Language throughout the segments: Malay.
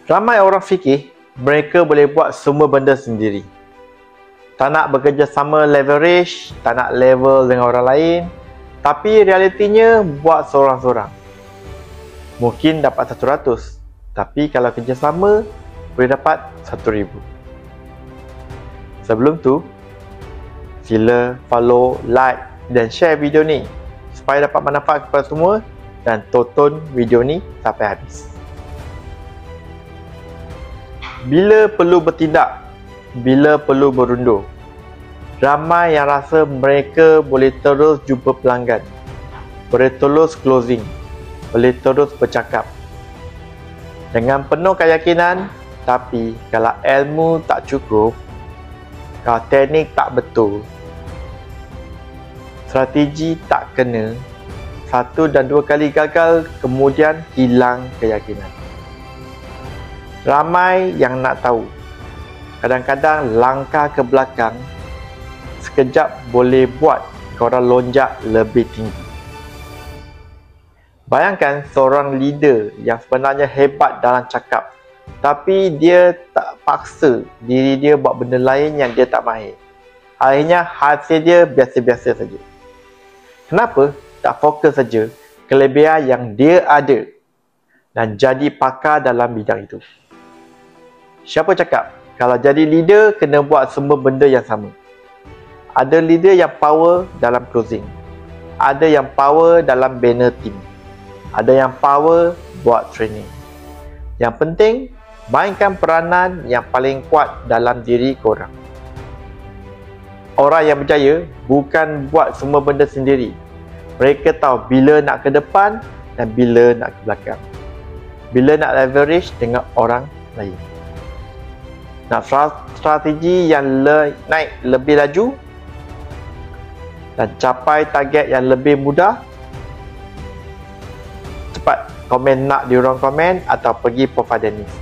Ramai orang fikir mereka boleh buat semua benda sendiri. Tak nak bekerjasama leverage, tak nak level dengan orang lain. Tapi realitinya buat seorang-seorang. Mungkin dapat 100, tapi kalau kerjasama boleh dapat 1000. Sebelum tu, sila follow, like dan share video ni supaya dapat manfaat kepada semua, dan tonton video ni sampai habis. Bila perlu bertindak, bila perlu berundur. Ramai yang rasa mereka boleh terus jumpa pelanggan, boleh terus closing, boleh terus bercakap dengan penuh keyakinan. Tapi kalau ilmu tak cukup, kalau teknik tak betul, strategi tak kena, 1 dan 2 kali gagal, kemudian hilang keyakinan. Ramai yang nak tahu, kadang-kadang langkah ke belakang sekejap boleh buat korang lonjak lebih tinggi. Bayangkan seorang leader yang sebenarnya hebat dalam cakap, tapi dia tak paksa diri dia buat benda lain yang dia tak mahir. Akhirnya hasil dia biasa-biasa saja. Kenapa tak fokus saja kelebihan yang dia ada dan jadi pakar dalam bidang itu? Siapa cakap kalau jadi leader kena buat semua benda yang sama? Ada leader yang power dalam closing, ada yang power dalam banner team, ada yang power buat training. Yang penting mainkan peranan yang paling kuat dalam diri korang. Orang yang berjaya bukan buat semua benda sendiri. Mereka tahu bila nak ke depan dan bila nak ke belakang, bila nak leverage dengan orang lain. Nak strategi yang naik lebih laju dan capai target yang lebih mudah? Cepat komen nak di ruang komen atau pergi profile Dennis.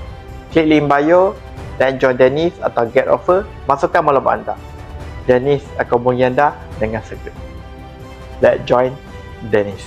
Klik link bio dan join Dennis atau get offer. Masukkan maklumat anda. Dennis akan hubungi anda dengan segera. Let's join Dennis.